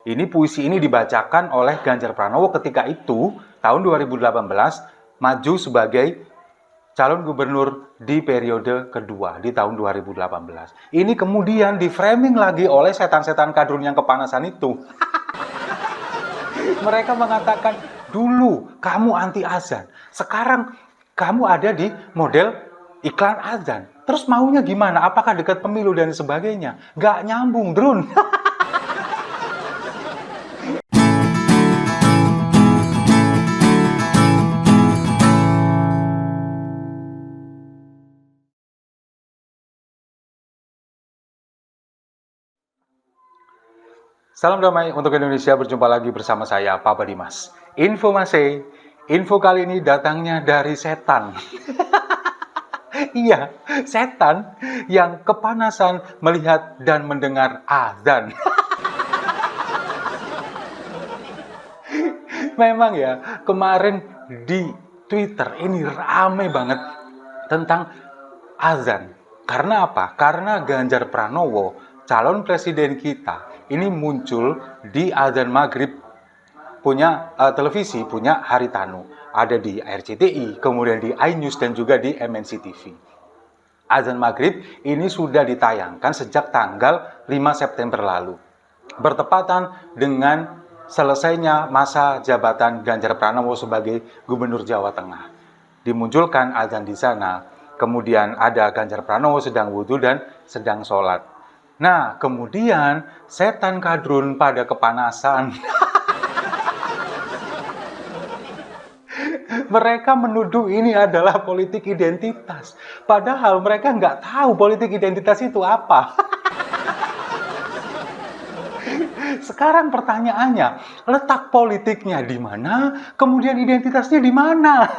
Ini puisi ini dibacakan oleh Ganjar Pranowo ketika itu, tahun 2018, maju sebagai calon gubernur di periode kedua, di tahun 2018. Ini kemudian di-framing lagi oleh setan-setan kadrun yang kepanasan itu. Mereka mengatakan, dulu kamu anti azan, sekarang kamu ada di model iklan azan. Terus maunya gimana? Apakah dekat pemilu dan sebagainya? Gak nyambung, Drun. Salam damai untuk Indonesia, berjumpa lagi bersama saya, Papa Dimas. Info kali ini datangnya dari setan. Iya, setan yang kepanasan melihat dan mendengar azan. Memang ya, kemarin di Twitter ini rame banget tentang azan. Karena apa? Karena Ganjar Pranowo, calon presiden kita, ini muncul di azan maghrib, punya televisi, punya Haritanu. Ada di RCTI, kemudian di iNews, dan juga di MNC TV. Azan maghrib ini sudah ditayangkan sejak tanggal 5 September lalu. Bertepatan dengan selesainya masa jabatan Ganjar Pranowo sebagai Gubernur Jawa Tengah. Dimunculkan azan di sana, kemudian ada Ganjar Pranowo sedang wudhu dan sedang sholat. Nah, kemudian setan kadrun pada kepanasan. Mereka menuduh ini adalah politik identitas. Padahal mereka nggak tahu politik identitas itu apa. Sekarang pertanyaannya, letak politiknya di mana, kemudian identitasnya di mana?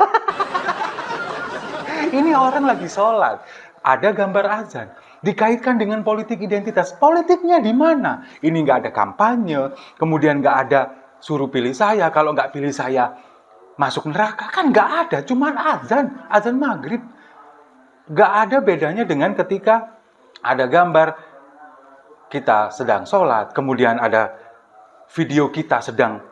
Ini orang lagi sholat, ada gambar azan, dikaitkan dengan politik identitas. Politiknya di mana? Ini nggak ada kampanye, kemudian nggak ada suruh pilih saya, kalau nggak pilih saya masuk neraka. Kan nggak ada, cuman azan maghrib. Nggak ada bedanya dengan ketika ada gambar kita sedang sholat, kemudian ada video kita sedang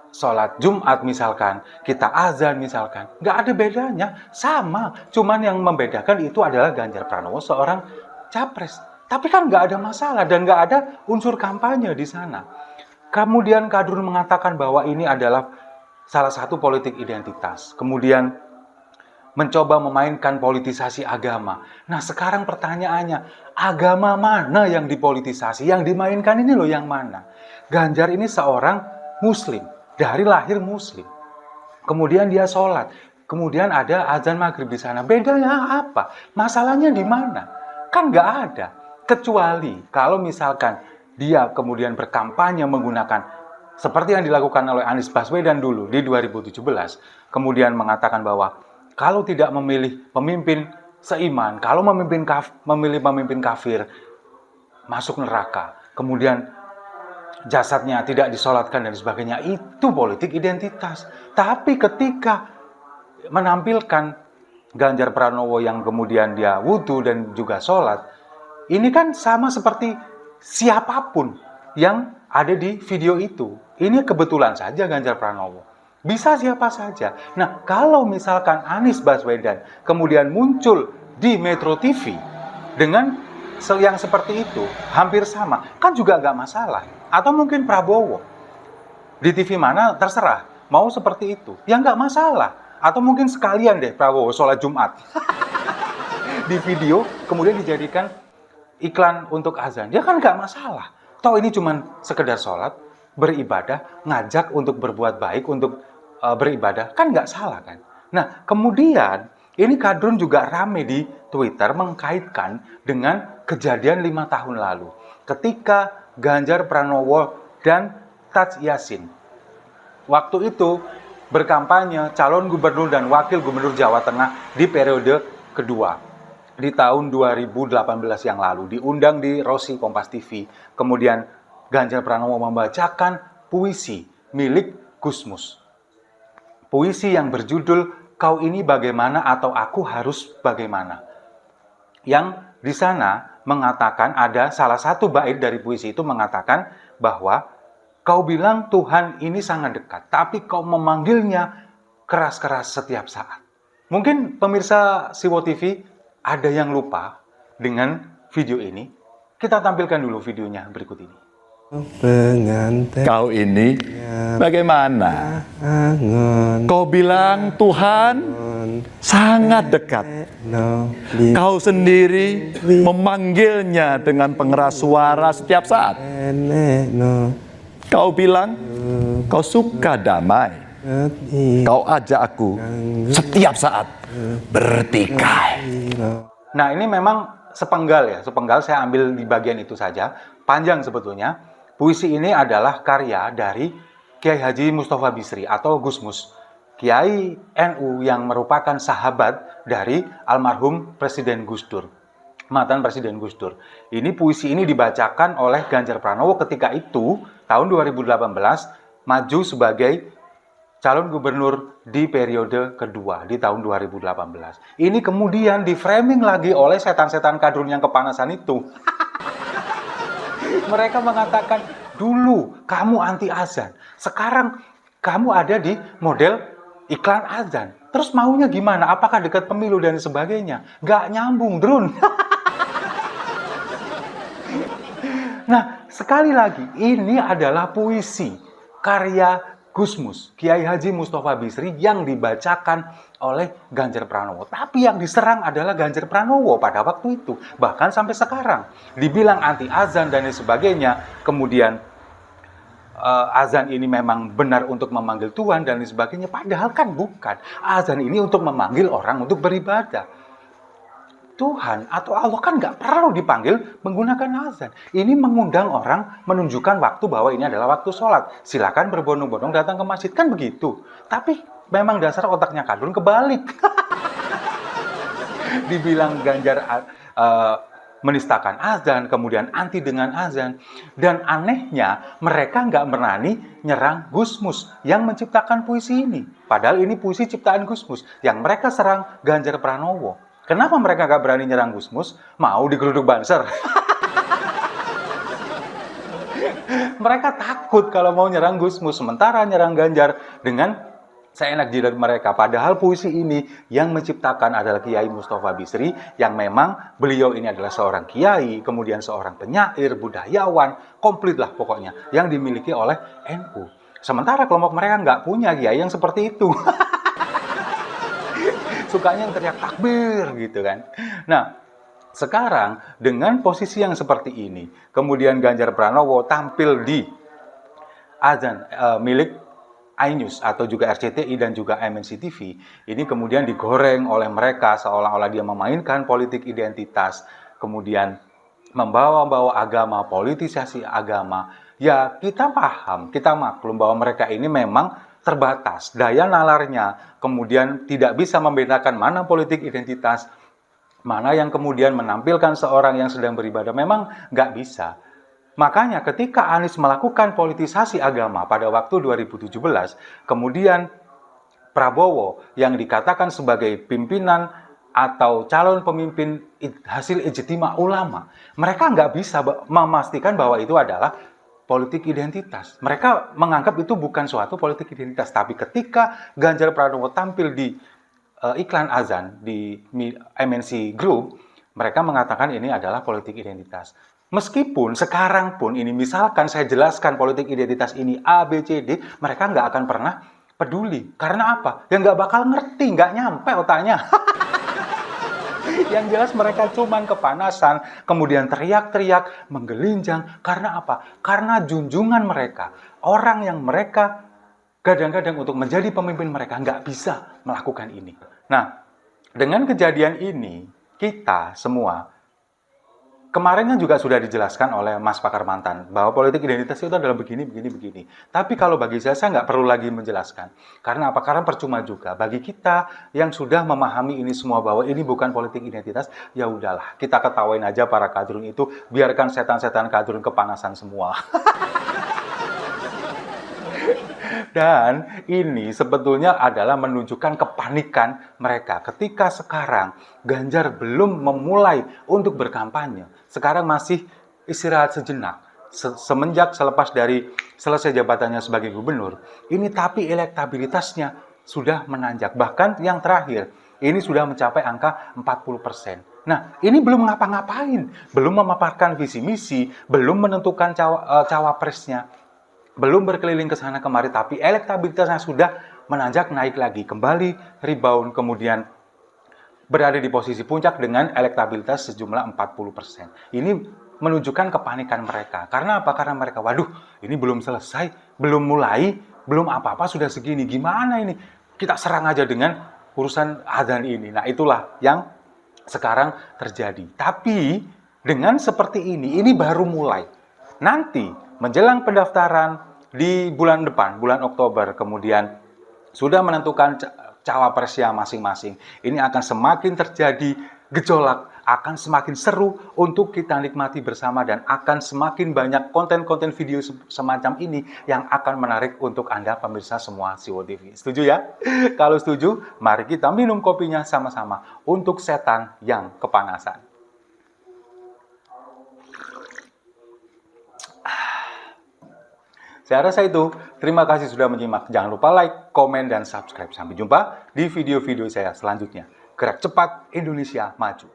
sholat Jumat misalkan, kita azan misalkan, nggak ada bedanya, sama. Cuman yang membedakan itu adalah Ganjar Pranowo seorang capres. Tapi kan nggak ada masalah dan nggak ada unsur kampanye di sana. Kemudian kadrun mengatakan bahwa ini adalah salah satu politik identitas. Kemudian mencoba memainkan politisasi agama. Nah, sekarang pertanyaannya, agama mana yang dipolitisasi? Yang dimainkan ini loh yang mana? Ganjar ini seorang muslim, dari lahir muslim. Kemudian dia sholat, kemudian ada azan maghrib di sana. Bedanya apa? Masalahnya di mana? Kan nggak ada. Kecuali kalau misalkan dia kemudian berkampanye menggunakan seperti yang dilakukan oleh Anies Baswedan dulu di 2017. Kemudian mengatakan bahwa kalau tidak memilih pemimpin seiman, kalau memilih pemimpin kafir, masuk neraka. Kemudian jasadnya tidak disolatkan dan sebagainya, itu politik identitas. Tapi ketika menampilkan Ganjar Pranowo yang kemudian dia wudhu dan juga sholat, ini kan sama seperti siapapun yang ada di video itu. Ini kebetulan saja Ganjar Pranowo. Bisa siapa saja. Nah, kalau misalkan Anies Baswedan kemudian muncul di Metro TV dengan yang seperti itu, hampir sama, kan juga nggak masalah. Atau mungkin Prabowo di TV mana terserah, mau seperti itu, ya nggak masalah. Atau mungkin sekalian deh Prabowo sholat Jumat di video, kemudian dijadikan iklan untuk azan, ya kan nggak masalah. Toh ini cuma sekedar sholat, beribadah, ngajak untuk berbuat baik, untuk beribadah, kan nggak salah kan. Nah, kemudian ini kadrun juga rame di Twitter mengkaitkan dengan kejadian 5 tahun lalu ketika Ganjar Pranowo dan Taj Yassin waktu itu berkampanye calon gubernur dan wakil gubernur Jawa Tengah di periode kedua di tahun 2018 yang lalu, diundang di Rosi Kompas TV. Kemudian Ganjar Pranowo membacakan puisi milik Gusmus. Puisi yang berjudul Kau Ini Bagaimana atau Aku Harus Bagaimana. Yang di sana mengatakan, ada salah satu bait dari puisi itu mengatakan bahwa Kau bilang Tuhan ini sangat dekat, tapi kau memanggilnya keras-keras setiap saat. Mungkin pemirsa Siwo TV ada yang lupa dengan video ini. Kita tampilkan dulu videonya berikut ini. Kau ini bagaimana? Kau bilang Tuhan sangat dekat. Kau sendiri memanggilnya dengan pengeras suara setiap saat. Kau bilang kau suka damai. Kau ajak aku setiap saat bertikai. Nah, ini memang sepenggal ya. Sepenggal saya ambil di bagian itu saja. Panjang sebetulnya. Puisi ini adalah karya dari Kiai Haji Mustafa Bisri atau Gusmus, Kiai NU yang merupakan sahabat dari almarhum Presiden Gus Dur, mantan Presiden Gus Dur. Ini puisi ini dibacakan oleh Ganjar Pranowo ketika itu tahun 2018 maju sebagai calon gubernur di periode kedua di tahun 2018. Ini kemudian di framing lagi oleh setan-setan kadrun yang kepanasan itu. Mereka mengatakan, dulu kamu anti azan, sekarang kamu ada di model iklan azan. Terus maunya gimana? Apakah dekat pemilu dan sebagainya? Gak nyambung, Drun. Nah, sekali lagi, ini adalah puisi karya Gusmus, Kiai Haji Mustafa Bisri yang dibacakan oleh Ganjar Pranowo. Tapi yang diserang adalah Ganjar Pranowo pada waktu itu. Bahkan sampai sekarang. Dibilang anti azan dan sebagainya. Kemudian azan ini memang benar untuk memanggil Tuhan dan sebagainya. Padahal kan bukan. Azan ini untuk memanggil orang untuk beribadah. Tuhan atau Allah kan nggak perlu dipanggil menggunakan azan. Ini mengundang orang, menunjukkan waktu bahwa ini adalah waktu sholat. Silakan berbondong-bondong datang ke masjid, kan begitu. Tapi memang dasar otaknya kadrun kebalik. Dibilang Ganjar menistakan azan, kemudian anti dengan azan. Dan anehnya mereka nggak berani nyerang Gusmus yang menciptakan puisi ini. Padahal ini puisi ciptaan Gusmus. Yang mereka serang Ganjar Pranowo. Kenapa mereka gak berani nyerang Gusmus? Mau digeruduk Banser. Mereka takut kalau mau nyerang Gusmus. Sementara nyerang Ganjar dengan seenak jidat mereka. Padahal puisi ini yang menciptakan adalah Kiai Mustafa Bisri. Yang memang beliau ini adalah seorang kiai, kemudian seorang penyair, budayawan, komplit lah pokoknya. Yang dimiliki oleh NU. Sementara kelompok mereka nggak punya kiai yang seperti itu. Sukanya yang teriak takbir gitu kan. Nah, sekarang dengan posisi yang seperti ini, kemudian Ganjar Pranowo tampil di azan milik iNews atau juga RCTI dan juga MNC TV, ini kemudian digoreng oleh mereka seolah-olah dia memainkan politik identitas, kemudian membawa-bawa agama, politisasi agama. Ya, kita paham, kita maklum bahwa mereka ini memang terbatas, daya nalarnya, kemudian tidak bisa membedakan mana politik identitas, mana yang kemudian menampilkan seorang yang sedang beribadah, memang nggak bisa. Makanya ketika Anies melakukan politisasi agama pada waktu 2017, kemudian Prabowo yang dikatakan sebagai pimpinan atau calon pemimpin hasil ijtima ulama, mereka nggak bisa memastikan bahwa itu adalah politik identitas. Mereka menganggap itu bukan suatu politik identitas. Tapi ketika Ganjar Pranowo tampil di iklan azan di MNC Group, mereka mengatakan ini adalah politik identitas. Meskipun sekarang pun ini misalkan saya jelaskan politik identitas ini A, B, C, D, mereka nggak akan pernah peduli. Karena apa? Ya nggak bakal ngerti, nggak nyampe otaknya. Yang jelas mereka cuman kepanasan, kemudian teriak-teriak, menggelinjang. Karena apa? Karena junjungan mereka, orang yang mereka kadang-kadang untuk menjadi pemimpin mereka nggak bisa melakukan ini. Nah, dengan kejadian ini, kita semua, kemarin kan juga sudah dijelaskan oleh Mas Pakar Mantan bahwa politik identitas itu adalah begini. Tapi kalau bagi saya nggak perlu lagi menjelaskan. Karena apa? Karena percuma juga. Bagi kita yang sudah memahami ini semua bahwa ini bukan politik identitas, ya udahlah. Kita ketawain aja para kadrun itu, biarkan setan-setan kadrun kepanasan semua. Dan ini sebetulnya adalah menunjukkan kepanikan mereka ketika sekarang Ganjar belum memulai untuk berkampanye. Sekarang masih istirahat sejenak. semenjak selepas dari selesai jabatannya sebagai gubernur, ini tapi elektabilitasnya sudah menanjak. Bahkan yang terakhir, ini sudah mencapai angka 40%. Nah, ini belum ngapa-ngapain, belum memaparkan visi misi, belum menentukan cawapresnya, belum berkeliling ke sana kemari, tapi elektabilitasnya sudah menanjak naik lagi, kembali rebound, kemudian berada di posisi puncak dengan elektabilitas sejumlah 40%. Ini menunjukkan kepanikan mereka. Karena apa? Karena mereka, waduh, ini belum selesai, belum mulai, belum apa-apa sudah segini. Gimana ini? Kita serang aja dengan urusan adzan ini. Nah, itulah yang sekarang terjadi. Tapi dengan seperti ini baru mulai. Nanti menjelang pendaftaran di bulan depan, bulan Oktober, kemudian sudah menentukan cawapresnya masing-masing. Ini akan semakin terjadi gejolak, akan semakin seru untuk kita nikmati bersama, dan akan semakin banyak konten-konten video semacam ini yang akan menarik untuk Anda pemirsa semua Siwo TV. Setuju ya? Kalau setuju, mari kita minum kopinya sama-sama untuk setan yang kepanasan. Saya rasa itu. Terima kasih sudah menyimak. Jangan lupa like, komen, dan subscribe. Sampai jumpa di video-video saya selanjutnya. Gerak cepat, Indonesia maju.